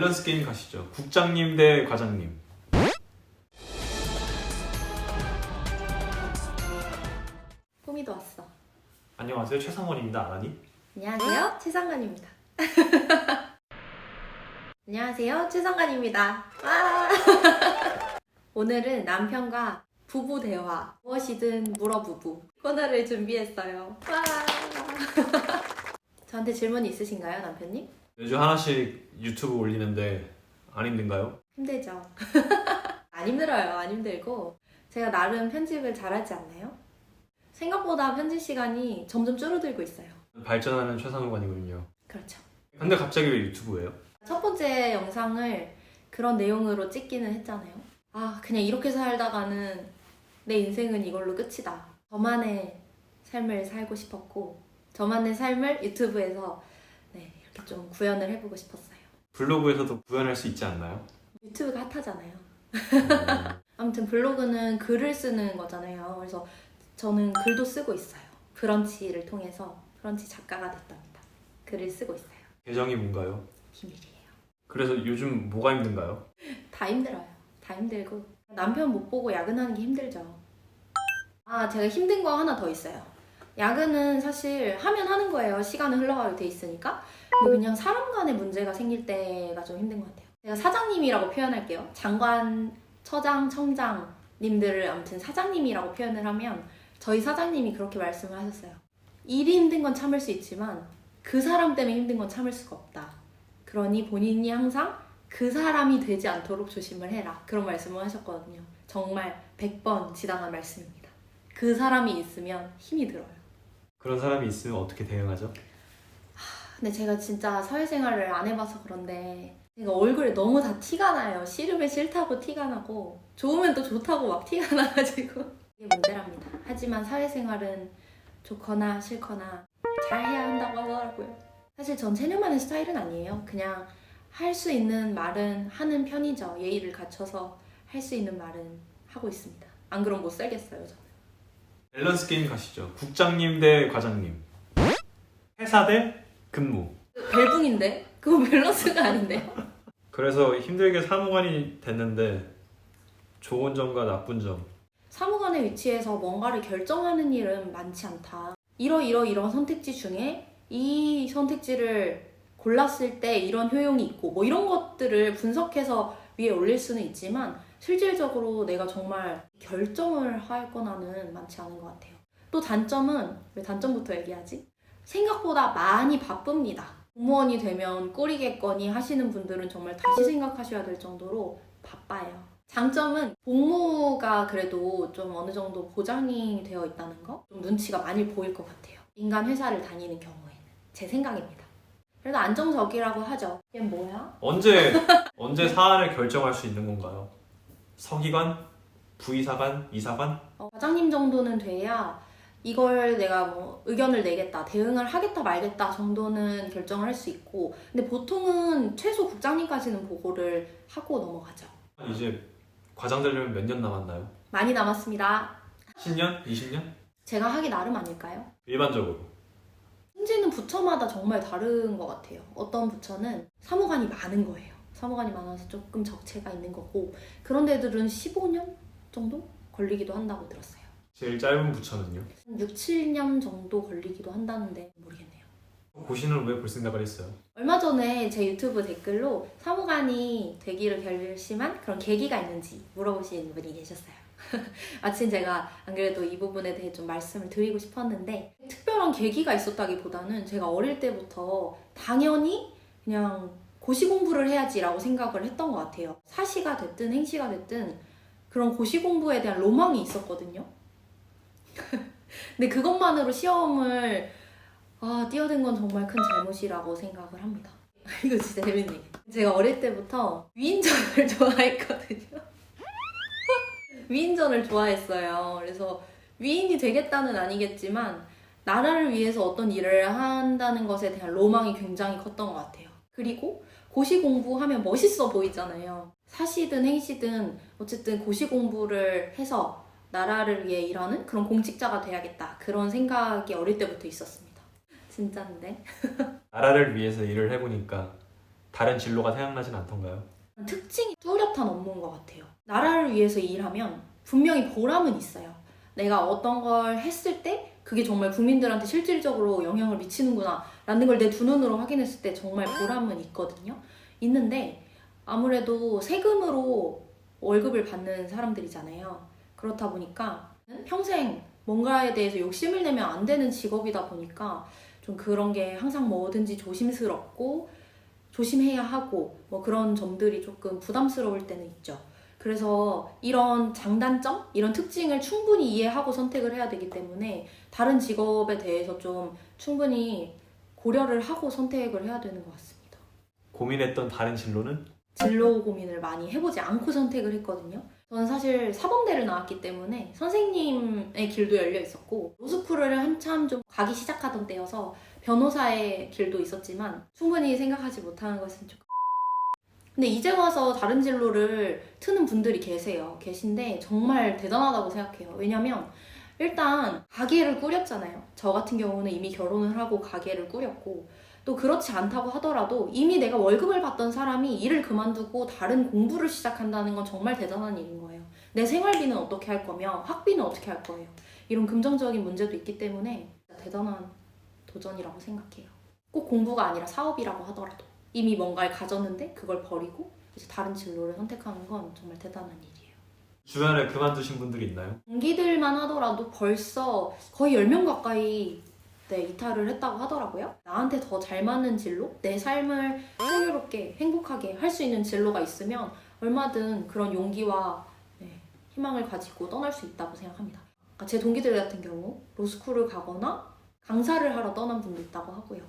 밸런스 게임 가시죠. 국장님 대 과장님. 뽀미도 왔어. 안녕하세요. 최상원입니다. 안 하니? 안녕하세요. 최상관입니다. 안녕하세요. 최상관입니다. 와! 오늘은 남편과 부부 대화, 무엇이든 물어부부 코너를 준비했어요. 와! 저한테 질문 있으신가요, 남편님? 매주 하나씩 유튜브 올리는데 안 힘든가요? 힘들죠? 안 힘들어요. 안 힘들고 제가 나름 편집을 잘하지 않나요? 생각보다 편집 시간이 점점 줄어들고 있어요. 발전하는 최상원관이군요. 그렇죠. 근데 갑자기 왜 유튜브예요? 첫 번째 영상을 그런 내용으로 찍기는 했잖아요. 아, 그냥 이렇게 살다가는 내 인생은 이걸로 끝이다. 저만의 삶을 살고 싶었고, 저만의 삶을 유튜브에서 이렇게 좀 구현을 해보고 싶었어요. 블로그에서도 구현할 수 있지 않나요? 유튜브가 핫하잖아요. 아무튼 블로그는 글을 쓰는 거잖아요. 그래서 저는 글도 쓰고 있어요. 브런치를 통해서 브런치 작가가 됐답니다. 글을 쓰고 있어요. 계정이 뭔가요? 비밀이에요. 그래서 요즘 뭐가 힘든가요? 다 힘들어요. 다 힘들고 남편 못 보고 야근하는 게 힘들죠. 아, 제가 힘든 거 하나 더 있어요. 야근은 사실 하면 하는 거예요. 시간은 흘러가게 돼 있으니까. 근데 그냥 사람 간의 문제가 생길 때가 좀 힘든 것 같아요. 제가 사장님이라고 표현할게요. 장관, 처장, 청장님들을 아무튼 사장님이라고 표현을 하면 저희 사장님이 그렇게 말씀을 하셨어요. 일이 힘든 건 참을 수 있지만 그 사람 때문에 힘든 건 참을 수가 없다. 그러니 본인이 항상 그 사람이 되지 않도록 조심을 해라. 그런 말씀을 하셨거든요. 정말 100번 지당한 말씀입니다. 그 사람이 있으면 힘이 들어요. 그런 사람이 있으면 어떻게 대응하죠? 근데 제가 진짜 사회생활을 안 해봐서 그런데 제가 얼굴에 너무 다 티가 나요. 싫으면 싫다고 티가 나고 좋으면 또 좋다고 막 티가 나가지고 이게 문제랍니다. 하지만 사회생활은 좋거나 싫거나 잘 해야 한다고 하더라고요. 사실 전 체념하는 스타일은 아니에요. 그냥 할 수 있는 말은 하는 편이죠. 예의를 갖춰서 할 수 있는 말은 하고 있습니다. 안 그럼 못 살겠어요, 저는. 밸런스 게임 가시죠. 국장님 대 과장님. 회사 대 근무. 벨붕인데? 그거 밸런스가 아닌데요? 그래서 힘들게 사무관이 됐는데 좋은 점과 나쁜 점. 사무관의 위치에서 뭔가를 결정하는 일은 많지 않다. 이런 선택지 중에 이 선택지를 골랐을 때 이런 효용이 있고 뭐 이런 것들을 분석해서 위에 올릴 수는 있지만 실질적으로 내가 정말 결정을 할 거나는 많지 않은 것 같아요. 또 단점은 왜 단점부터 얘기하지? 생각보다 많이 바쁩니다. 공무원이 되면 꼬리겠거니 하시는 분들은 정말 다시 생각하셔야 될 정도로 바빠요. 장점은 복무가 그래도 좀 어느 정도 보장이 되어 있다는 거? 좀 눈치가 많이 보일 것 같아요. 인간 회사를 다니는 경우에는. 제 생각입니다. 그래도 안정적이라고 하죠. 이게 뭐야? 언제 사안을 결정할 수 있는 건가요? 서기관? 부의사관? 이사관? 과장님 정도는 돼야 이걸 내가 뭐 의견을 내겠다, 대응을 하겠다 말겠다 정도는 결정을 할 수 있고 근데 보통은 최소 국장님까지는 보고를 하고 넘어가죠. 이제 과장 되려면 몇 년 남았나요? 많이 남았습니다. 10년? 20년? 제가 하기 나름 아닐까요? 일반적으로. 승진은 부처마다 정말 다른 것 같아요. 어떤 부처는 사무관이 많은 거예요. 사무관이 많아서 조금 적체가 있는 거고 그런 데들은 15년 정도 걸리기도 한다고 들었어요. 제일 짧은 부처는요? 6, 7년 정도 걸리기도 한다는데 모르겠네요. 고시는 왜 볼 생각을 했어요? 얼마 전에 제 유튜브 댓글로 사무관이 되기를 결심한 그런 계기가 있는지 물어보신 분이 계셨어요. 마침 제가 안 그래도 이 부분에 대해 좀 말씀을 드리고 싶었는데 특별한 계기가 있었다기보다는 제가 어릴 때부터 당연히 그냥 고시 공부를 해야지라고 생각을 했던 것 같아요. 사시가 됐든 행시가 됐든 그런 고시 공부에 대한 로망이 있었거든요. 근데 그것만으로 시험을 뛰어든 건 정말 큰 잘못이라고 생각을 합니다. 이거 진짜 재밌는 얘기. 제가 어릴 때부터 위인전을 좋아했거든요. 위인전을 좋아했어요. 그래서 위인이 되겠다는 아니겠지만 나라를 위해서 어떤 일을 한다는 것에 대한 로망이 굉장히 컸던 것 같아요. 그리고 고시 공부하면 멋있어 보이잖아요. 사시든 행시든 어쨌든 고시 공부를 해서 나라를 위해 일하는 그런 공직자가 돼야겠다. 그런 생각이 어릴 때부터 있었습니다. 진짜인데? 나라를 위해서 일을 해보니까 다른 진로가 생각나진 않던가요? 특징이 뚜렷한 업무인 것 같아요. 나라를 위해서 일하면 분명히 보람은 있어요. 내가 어떤 걸 했을 때 그게 정말 국민들한테 실질적으로 영향을 미치는구나 라는 걸 내 두 눈으로 확인했을 때 정말 보람은 있거든요. 있는데 아무래도 세금으로 월급을 받는 사람들이잖아요. 그렇다 보니까 평생 뭔가에 대해서 욕심을 내면 안 되는 직업이다 보니까 좀 그런 게 항상 뭐든지 조심스럽고 조심해야 하고 뭐 그런 점들이 조금 부담스러울 때는 있죠. 그래서 이런 장단점, 이런 특징을 충분히 이해하고 선택을 해야 되기 때문에 다른 직업에 대해서 좀 충분히 고려를 하고 선택을 해야 되는 것 같습니다. 고민했던 다른 진로는? 진로 고민을 많이 해보지 않고 선택을 했거든요. 저는 사실 사범대를 나왔기 때문에 선생님의 길도 열려 있었고 로스쿨을 한참 좀 가기 시작하던 때여서 변호사의 길도 있었지만 충분히 생각하지 못하는 것은 조금 근데 이제 와서 다른 진로를 트는 분들이 계신데 정말 대단하다고 생각해요. 왜냐면 일단 가게를 꾸렸잖아요. 저 같은 경우는 이미 결혼을 하고 가게를 꾸렸고 또 그렇지 않다고 하더라도 이미 내가 월급을 받던 사람이 일을 그만두고 다른 공부를 시작한다는 건 정말 대단한 일인 거예요. 내 생활비는 어떻게 할 거며 학비는 어떻게 할 거예요. 이런 금전적인 문제도 있기 때문에 대단한 도전이라고 생각해요. 꼭 공부가 아니라 사업이라고 하더라도 이미 뭔가를 가졌는데 그걸 버리고 이제 다른 진로를 선택하는 건 정말 대단한 일이에요. 주변에 그만두신 분들이 있나요? 동기들만 하더라도 벌써 거의 10명 가까이 이탈을 했다고 하더라고요. 나한테 더 잘 맞는 진로, 내 삶을 풍요롭게 행복하게 할 수 있는 진로가 있으면 얼마든 그런 용기와 희망을 가지고 떠날 수 있다고 생각합니다. 그러니까 제 동기들 같은 경우 로스쿨을 가거나 강사를 하러 떠난 분도 있다고 하고요.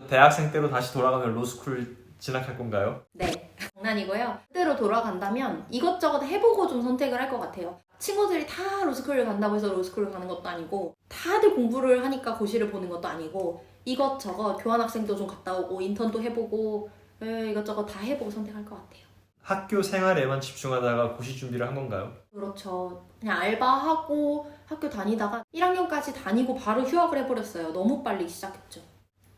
대학생 때로 다시 돌아가면 로스쿨 진학할 건가요? 네, 장난이고요. 그때로 돌아간다면 이것저것 해보고 좀 선택을 할 것 같아요. 친구들이 다 로스쿨을 간다고 해서 로스쿨을 가는 것도 아니고 다들 공부를 하니까 고시를 보는 것도 아니고 이것저것 교환학생도 좀 갔다 오고 인턴도 해보고 이것저것 다 해보고 선택할 것 같아요. 학교 생활에만 집중하다가 고시 준비를 한 건가요? 그렇죠. 그냥 알바하고 학교 다니다가 1학년까지 다니고 바로 휴학을 해버렸어요. 너무 빨리 시작했죠.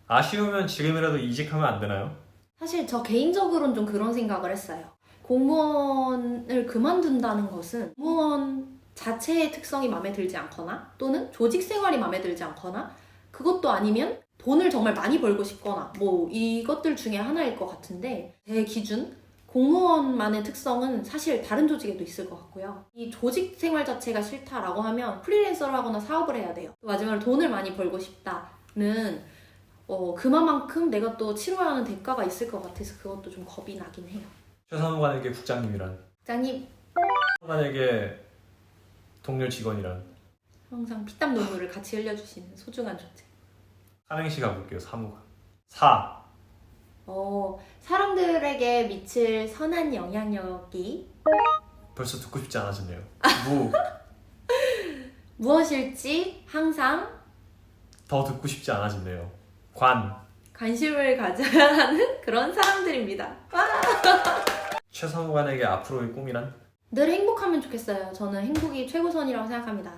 아쉬우면 지금이라도 이직하면 안 되나요? 사실 저 개인적으로는 좀 그런 생각을 했어요. 공무원을 그만둔다는 것은 공무원 자체의 특성이 마음에 들지 않거나 또는 조직 생활이 마음에 들지 않거나 그것도 아니면 돈을 정말 많이 벌고 싶거나 뭐 이것들 중에 하나일 것 같은데 제 기준 공무원만의 특성은 사실 다른 조직에도 있을 것 같고요. 이 조직 생활 자체가 싫다라고 하면 프리랜서를 하거나 사업을 해야 돼요. 마지막으로 돈을 많이 벌고 싶다는 그만큼 내가 또 치러야 하는 대가가 있을 것 같아서 그것도 좀 겁이 나긴 해요. 최사무관에게 국장님이란? 국장님 사무관에게 동료 직원이란? 항상 피땀 눈물을 같이 흘려주시는 소중한 존재. 삼행시 가볼게요. 사무관. 사. 사람들에게 미칠 선한 영향력이 벌써 듣고 싶지 않아졌네요. 무. 무엇일지 항상 더 듣고 싶지 않아졌네요. 관. 관심을 가져야 하는 그런 사람들입니다. 최사무관에게 앞으로의 꿈이란? 늘 행복하면 좋겠어요. 저는 행복이 최고선이라고 생각합니다.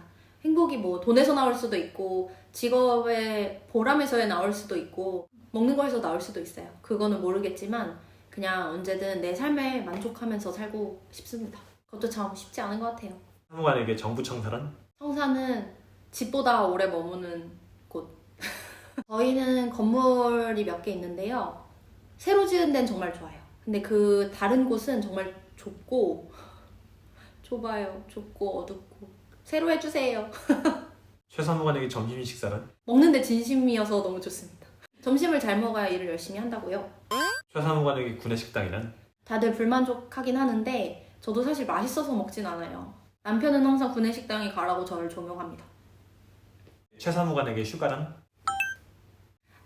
행복이 뭐 돈에서 나올 수도 있고 직업의 보람에서 나올 수도 있고 먹는 거에서 나올 수도 있어요. 그거는 모르겠지만 그냥 언제든 내 삶에 만족하면서 살고 싶습니다. 그것도 참 쉽지 않은 것 같아요. 사무관에게 정부 청사란? 청사는 집보다 오래 머무는 곳. 저희는 건물이 몇 개 있는데요. 새로 지은 데는 정말 좋아요. 근데 그 다른 곳은 정말 좁고 좁아요. 좁고 어둡고 새로 해주세요. 최사무관에게 점심 식사란? 먹는데 진심이어서 너무 좋습니다. 점심을 잘 먹어야 일을 열심히 한다고요. 최사무관에게 구내식당이란? 다들 불만족하긴 하는데 저도 사실 맛있어서 먹진 않아요. 남편은 항상 구내식당에 가라고 저를 조명합니다. 최사무관에게 휴가란?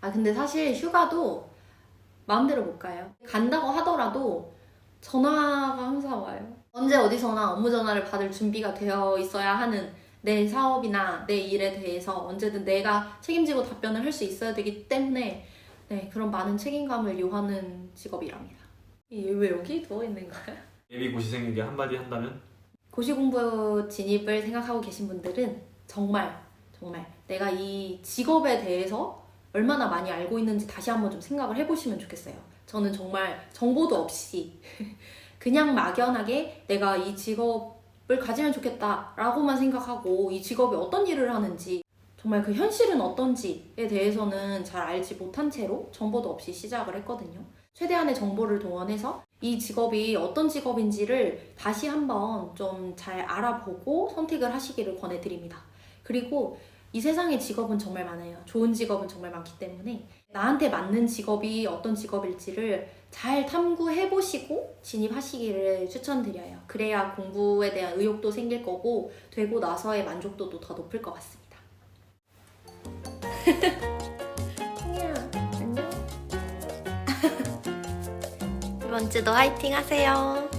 근데 사실 휴가도 마음대로 못 가요. 간다고 하더라도 전화가 항상 와요. 언제 어디서나 업무 전화를 받을 준비가 되어 있어야 하는 내 사업이나 내 일에 대해서 언제든 내가 책임지고 답변을 할 수 있어야 되기 때문에 그런 많은 책임감을 요하는 직업이랍니다. 왜 여기 누워있는 거야? 예비 고시생에게 한마디 한다면? 고시공부 진입을 생각하고 계신 분들은 정말 내가 이 직업에 대해서 얼마나 많이 알고 있는지 다시 한번 좀 생각을 해보시면 좋겠어요. 저는 정말 정보도 없이 그냥 막연하게 내가 이 직업을 가지면 좋겠다라고만 생각하고 이 직업이 어떤 일을 하는지 정말 그 현실은 어떤지에 대해서는 잘 알지 못한 채로 정보도 없이 시작을 했거든요. 최대한의 정보를 동원해서 이 직업이 어떤 직업인지를 다시 한번 좀 잘 알아보고 선택을 하시기를 권해드립니다. 그리고 이 세상에 직업은 정말 많아요. 좋은 직업은 정말 많기 때문에 나한테 맞는 직업이 어떤 직업일지를 잘 탐구해보시고 진입하시기를 추천드려요. 그래야 공부에 대한 의욕도 생길 거고 되고 나서의 만족도도 더 높을 것 같습니다. 승희야, 안녕. 이번 주도 화이팅 하세요.